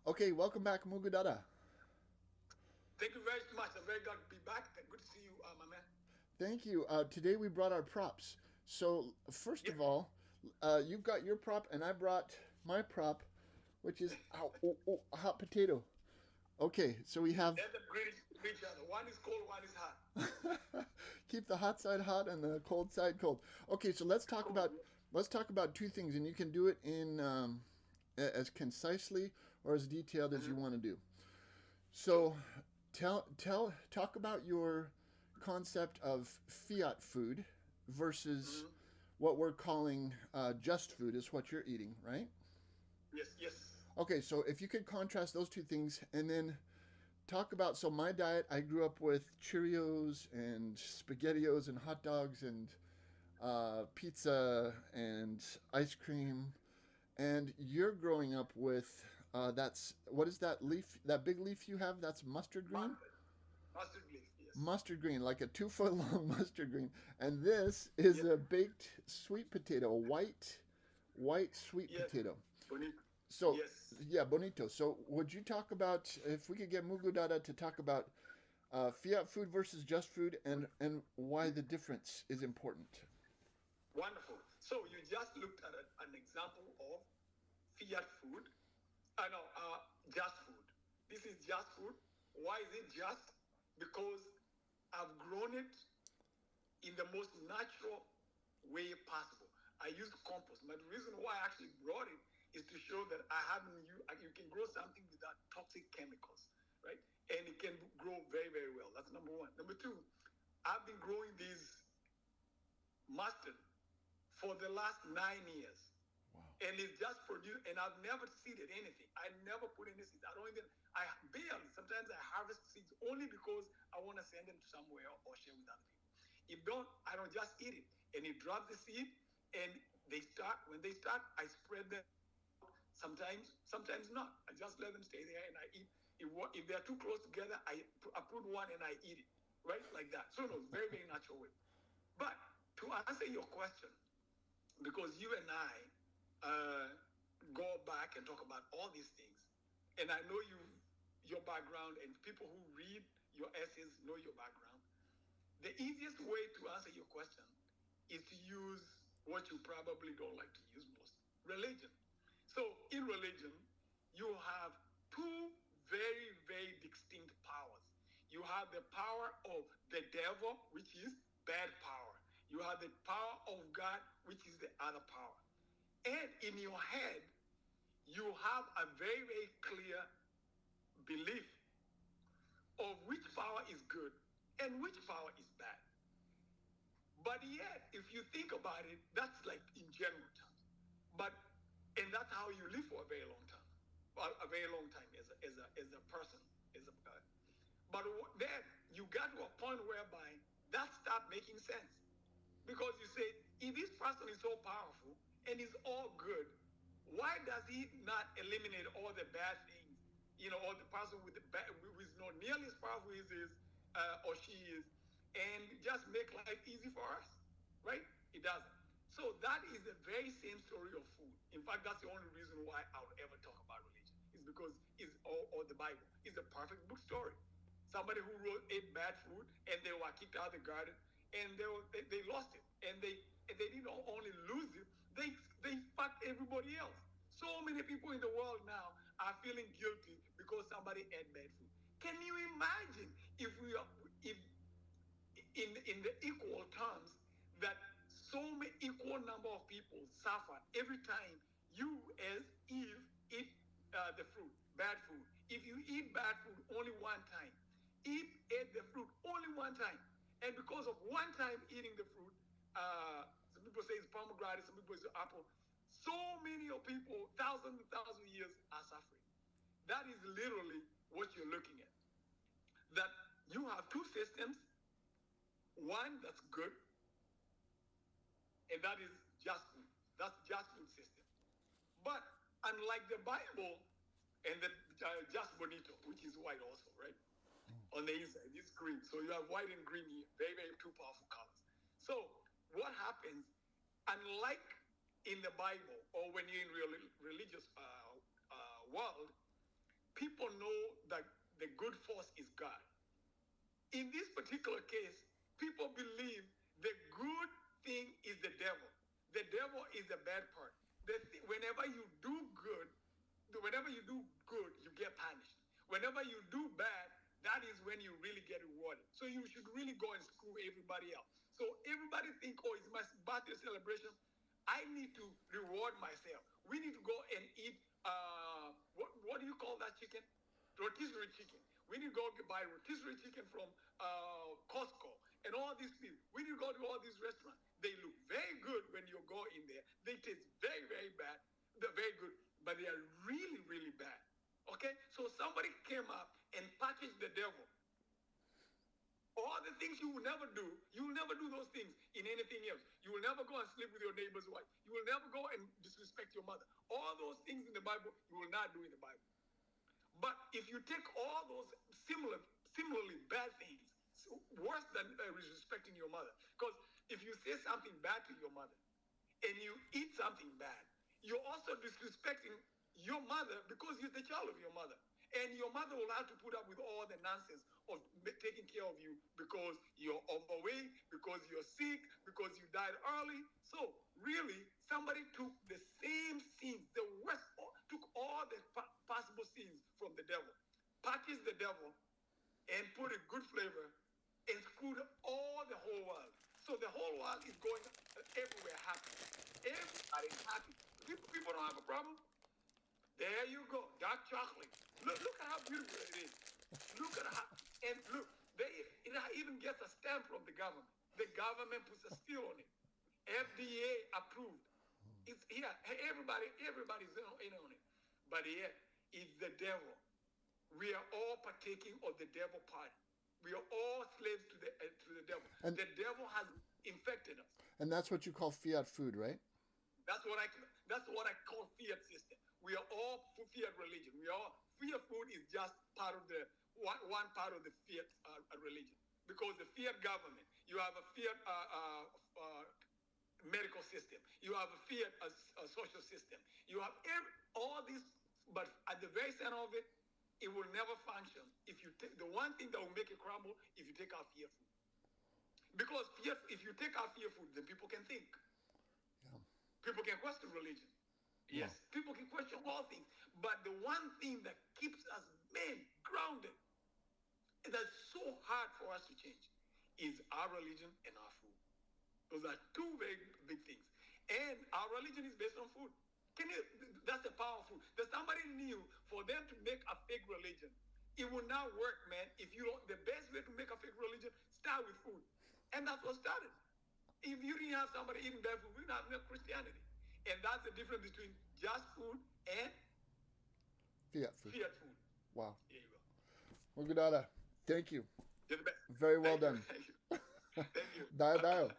Okay, welcome back, Mùgùndada. Thank you very much. I'm very glad to be back. Good to see you, my man. Thank you. Today we brought our props. So, first Yep. of all, you've got your prop, and I brought my prop, which is a hot potato. Okay, so we have Let them greet each other. One is cold, one is hot. keep the hot side hot and the cold side cold. Okay, so Cool. let's talk about two things, and you can do it in as concisely or as detailed as you Mm-hmm. want to do. Sure. So, talk about your concept of fiat food versus Mm-hmm. what we're calling just food is what you're eating, right? Yes, yes. Okay, so if you could contrast those two things and then talk about so my diet, I grew up with Cheerios and SpaghettiOs and hot dogs and pizza and ice cream, and you're growing up with that's what is that leaf? That big leaf you have? That's mustard green. Mustard. Mustard leaf, yes. Mustard green, like a 2 foot long mustard green, and this is Yep. a baked sweet potato, a white sweet Yes. potato. Bonito. So Yes. yeah, bonito. So would you talk about if we could get Mugudada to talk about fiat food versus just food and why the difference is important? Wonderful. So you just looked at an example of fiat food. No, just food. This is just food. Why is it just? Because I've grown it in the most natural way possible. I use compost. But the reason why I actually brought it is to show that I haven't you can grow something without toxic chemicals, right? And it can grow very, very well. That's number one. Number two, I've been growing these mustard for the last 9 years. Wow. And it's just produced, and I've never seeded anything. I never put any seeds. I don't even, I barely, sometimes I harvest seeds only because I want to send them to somewhere or share with other people. If don't, I don't just eat it. And it drops the seed, and when they start, I spread them sometimes not. I just let them stay there and I eat. If they're too close together, I put one and I eat it, right? Like that. So, no, very, very natural way. But to answer your question, because you and I uh, go back and talk about all these things, and I know your background, and people who read your essays know your background. The easiest way to answer your question is to use what you probably don't like to use most: religion. So, in religion, you have two very, very distinct powers. You have the power of the devil, which is bad power. You have the power of God, which is the other power. And in your head, you have a very, very clear belief of which power is good and which power is bad. But yet, if you think about it, that's like in general terms. But and that's how you live for a very long time, well, a very long time as a person, as a but then you got to a point whereby that stopped making sense because you say, if this person is so powerful and is all good, why does he not eliminate all the bad things? You know, or the person with the bad, who is not nearly as powerful as is or she is, and just make life easy for us, right? It doesn't. So that is the very same story of food. In fact, that's the only reason why I would ever talk about religion is because or the Bible is a perfect book story. Somebody who ate bad food and they were kicked out of the garden and they lost it and they didn't only lose it, they fucked everybody else. So many people in the world now are feeling guilty because somebody ate bad food. Can you imagine if we are if in the equal terms that so many equal number of people suffer every time you as Eve eat the fruit, bad food. If you eat bad food only one time, Eve ate the fruit only one time, and because of one time eating the fruit, some people say it's pomegranate, some people say apple. So many of people, thousands and thousands of years, are suffering. That is literally what you're looking at. That you have two systems, one that's good, and that is just food. That's just food system. But unlike the Bible and the just bonito, which is white also, right? On the inside, it's green. So you have white and green here, very, very two powerful colors. So what happens, unlike in the Bible or when you're in religious world, force is God. In this particular case, people believe the good thing is the devil. The devil is the bad part. Whenever you do good, you get punished. Whenever you do bad, that is when you really get rewarded. So you should really go and screw everybody else. So everybody think, oh, it's my birthday celebration. I need to reward myself. We need to go and eat, what do you call that chicken? Rotisserie chicken. We need to go buy rotisserie chicken from Costco and all these people. We need to go to all these restaurants. They look very good when you go in there. They taste very, very bad. They're very good, but they are really, really bad. Okay? So somebody came up and packaged the devil. All the things you will never do, you will never do those things in anything else. You will never go and sleep with your neighbor's wife. You will never go and disrespect your mother. All those things in the Bible, you will not do in the Bible. But if you take all those similarly bad things, worse than disrespecting your mother, because if you say something bad to your mother and you eat something bad, you're also disrespecting your mother because you're the child of your mother. And your mother will have to put up with all the nonsense of taking care of you because you're overweight, because you're sick, because you died early. So really, somebody took the same sins, the worst, took all the possible sins from the devil, packaged the devil, and put a good flavor, and screwed all the whole world. So the whole world is going everywhere happy. Everybody's happy. People don't have a problem. There you go, dark chocolate. Look at how beautiful it is. Look at how, and look, it even gets a stamp from the government. The government puts a seal on it. FDA approved. It's here. Everybody's in on it. But yet, it's the devil. We are all partaking of the devil party. We are all slaves to the devil. And the devil has infected us. And that's what you call fiat food, right? That's what I call fiat system. We are all fiat religion. Fiat food is just part of the one part of the fiat religion. Because the fiat government, you have a fiat medical system, you have a fiat social system, you have all these, but at the very center of it, it will never function if you take the one thing that will make it crumble if you take out fiat food. Because if you take out fiat food, then people can think. Yeah. People can question religion. Yes, yeah. People can question all things. But the one thing that keeps us men grounded, and that's so hard for us to change, is our religion and our food. Those are two very big things. And our religion is based on food. That's the power of food. That somebody knew for them to make a fake religion, it will not work, man. The best way to make a fake religion, start with food. And that's what started. If you didn't have somebody eating bad food, we didn't have enough Christianity. And that's the difference between just food and fiat food. Fiat food. Wow. There you go. Mùgùndada, thank you. You're the best. Very well done. Thank you. Thank you. Dayo. Dayo.